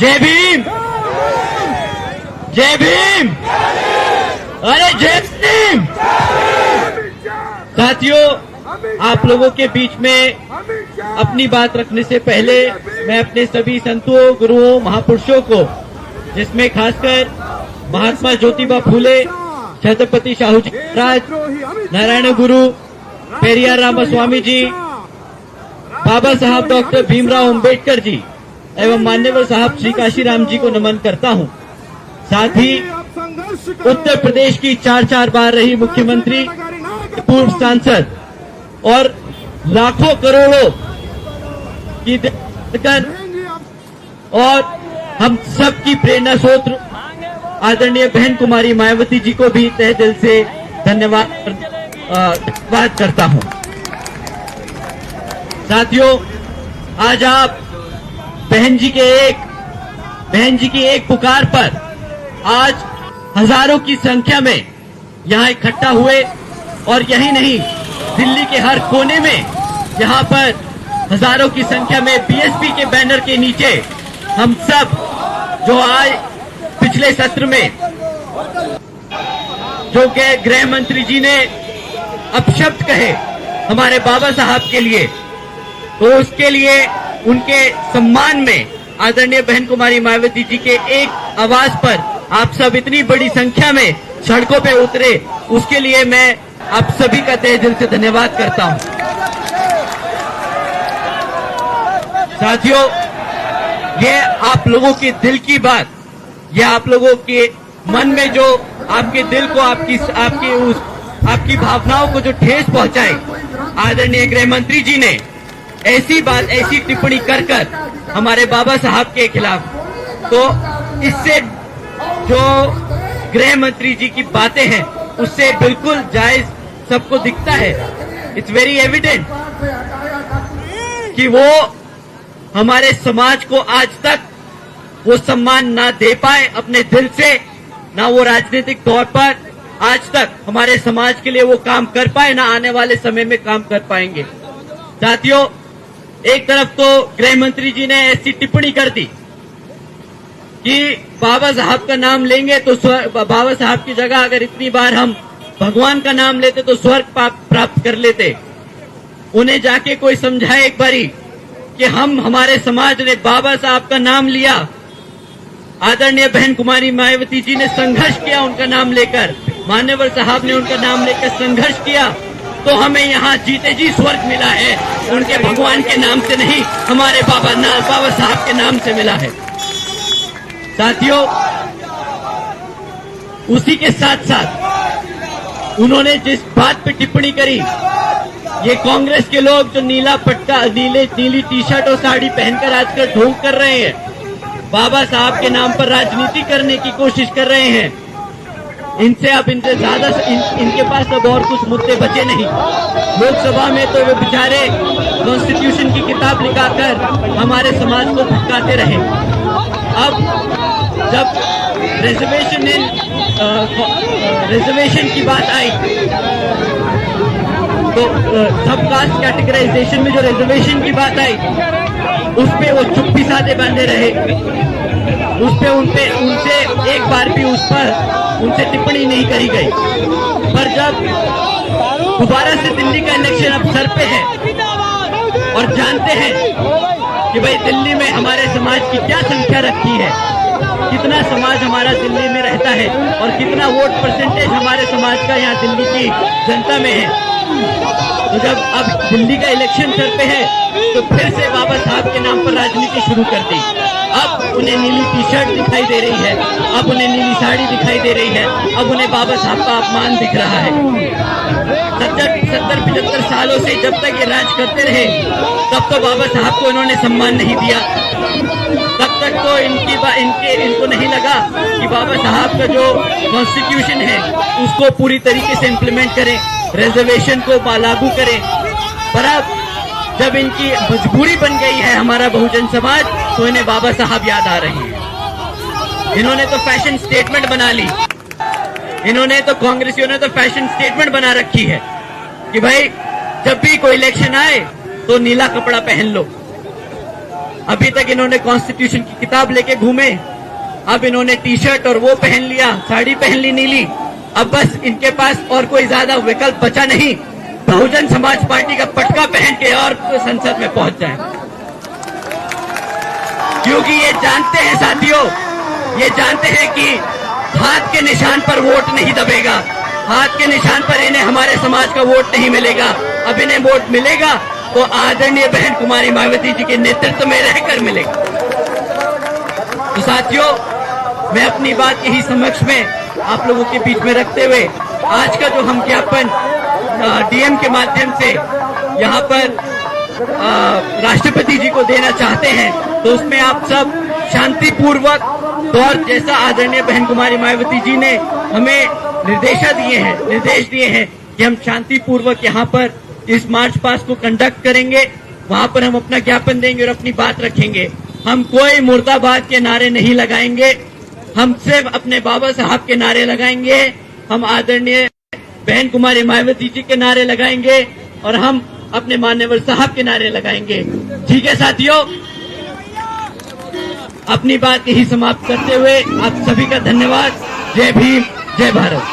जय भीम, जय भीम, अरे जय भीम। साथियों, आप लोगों के बीच में अपनी बात रखने से पहले मैं अपने सभी संतों, गुरुओं, महापुरुषों को, जिसमें खासकर महात्मा ज्योतिबा फूले, छत्रपति शाहू जी महाराज, नारायण गुरु, पेरियार रामास्वामी जी, बाबा साहब डॉक्टर भीमराव अंबेडकर जी एवं मान्यवर साहब श्री काशीराम जी को नमन करता हूं। साथ ही उत्तर प्रदेश की 4 बार रही मुख्यमंत्री, पूर्व सांसद और लाखों करोड़ों की और हम सब की प्रेरणा स्रोत आदरणीय बहन कुमारी मायावती जी को भी तहे दिल से धन्यवाद करता हूं। साथियों, आज आप बहन जी की एक पुकार पर आज हजारों की संख्या में यहां इकट्ठा हुए और यही नहीं, दिल्ली के हर कोने में यहां पर हजारों की संख्या में बीएसपी के बैनर के नीचे हम सब जो आज पिछले सत्र में जो के गृह मंत्री जी ने अपशब्द कहे हमारे बाबा साहब के लिए, तो उसके लिए उनके सम्मान में आदरणीय बहन कुमारी मायावती जी के एक आवाज पर आप सब इतनी बड़ी संख्या में सड़कों पे उतरे, उसके लिए मैं आप सभी का तहे दिल से धन्यवाद करता हूं। साथियों, ये आप लोगों के दिल की बात, ये आप लोगों के मन में जो आपके दिल को आपकी भावनाओं को जो ठेस पहुंचाए, आदरणीय गृह मंत्री जी ने ऐसी टिप्पणी कर हमारे बाबा साहब के खिलाफ, तो इससे जो गृह मंत्री जी की बातें हैं उससे बिल्कुल जायज सबको दिखता है। इट्स वेरी एविडेंट कि वो हमारे समाज को आज तक वो सम्मान ना दे पाए अपने दिल से, ना वो राजनीतिक तौर पर आज तक हमारे समाज के लिए वो काम कर पाए, ना आने वाले समय में काम कर पाएंगे। साथियों, एक तरफ तो गृह मंत्री जी ने ऐसी टिप्पणी कर दी कि बाबा साहब का नाम लेंगे तो बाबा साहब की जगह अगर इतनी बार हम भगवान का नाम लेते तो स्वर्ग प्राप्त कर लेते। उन्हें जाके कोई समझाए एक बारी कि हमारे समाज ने बाबा साहब का नाम लिया, आदरणीय बहन कुमारी मायावती जी ने संघर्ष किया उनका नाम लेकर, मान्यवर साहब ने उनका नाम लेकर संघर्ष किया, तो हमें यहाँ जीते जी स्वर्ग मिला है, उनके भगवान के नाम से नहीं, हमारे बाबा साहब के नाम से मिला है। साथियों, उसी के साथ साथ उन्होंने जिस बात पे टिप्पणी करी, ये कांग्रेस के लोग जो नीली टी शर्ट और साड़ी पहनकर आजकल ढोंग कर रहे हैं, बाबा साहब के नाम पर राजनीति करने की कोशिश कर रहे हैं, इनसे ज्यादा इनके पास अब और कुछ मुद्दे बचे नहीं। लोकसभा में तो वे बेचारे कॉन्स्टिट्यूशन की किताब लिखाकर हमारे समाज को भटकाते रहे। अब जब रिजर्वेशन की बात आई तो सब कास्ट कैटेगराइजेशन में जो रिजर्वेशन की बात आई, उस पे वो चुप्पी साधे बांधे रहे, उनसे एक बार भी उनसे टिप्पणी नहीं करी गई। पर जब दोबारा से दिल्ली का इलेक्शन अब सर पे है और जानते हैं कि भाई दिल्ली में हमारे समाज की क्या संख्या रखी है, कितना समाज हमारा दिल्ली में रहता है और कितना वोट परसेंटेज हमारे समाज का यहाँ दिल्ली की जनता में है, तो जब अब दिल्ली का इलेक्शन सर पे है तो फिर से बाबा साहब के नाम पर राजनीति शुरू कर दी। अब उन्हें नीली टी शर्ट दिखाई दे रही है, अब उन्हें नीली साड़ी दिखाई दे रही है, अब उन्हें बाबा साहब का अपमान दिख रहा है। 70-75 सालों से जब तक ये राज करते रहे तब तो बाबा साहब को इन्होंने सम्मान नहीं दिया, तब तक तो इनको नहीं लगा कि बाबा साहब का जो कॉन्स्टिट्यूशन है उसको पूरी तरीके से इम्प्लीमेंट करें, रिजर्वेशन को लागू करें। पर अब जब इनकी मजबूरी बन गई है हमारा बहुजन समाज, तो इन्हें बाबा साहब याद आ रहे हैं। इन्होंने तो फैशन स्टेटमेंट बना ली, इन्होंने तो कांग्रेसियों ने तो फैशन स्टेटमेंट बना रखी है कि भाई जब भी कोई इलेक्शन आए तो नीला कपड़ा पहन लो। अभी तक इन्होंने कॉन्स्टिट्यूशन की किताब लेके घूमे, अब इन्होंने टी शर्ट और वो पहन लिया, साड़ी पहन ली नीली। अब बस इनके पास और कोई ज्यादा विकल्प बचा नहीं, बहुजन समाज पार्टी का पटका पहन के और संसद में पहुंच जाए, क्योंकि ये जानते हैं साथियों, ये जानते हैं कि हाथ के निशान पर वोट नहीं दबेगा, हाथ के निशान पर इन्हें हमारे समाज का वोट नहीं मिलेगा। अब इन्हें वोट मिलेगा तो आदरणीय बहन कुमारी मायावती जी के नेतृत्व में रहकर मिलेगा। तो साथियों, मैं अपनी बात यही समक्ष में आप लोगों के बीच में रखते हुए आज का जो हम ज्ञापन डीएम के माध्यम से यहाँ पर राष्ट्रपति जी को देना चाहते हैं, तो उसमें आप सब शांतिपूर्वक और जैसा आदरणीय बहन कुमारी मायावती जी ने हमें निर्देश दिए हैं कि हम शांतिपूर्वक यहाँ पर इस मार्च पास्ट को कंडक्ट करेंगे, वहां पर हम अपना ज्ञापन देंगे और अपनी बात रखेंगे। हम कोई मुर्दाबाद के नारे नहीं लगाएंगे, हम सिर्फ अपने बाबा साहब के नारे लगाएंगे, हम आदरणीय बहन कुमारी मायावती जी के नारे लगाएंगे और हम अपने मान्यवर साहब के नारे लगाएंगे। ठीक है साथियों, अपनी बात यही समाप्त करते हुए आप सभी का धन्यवाद। जय भीम, जय भारत।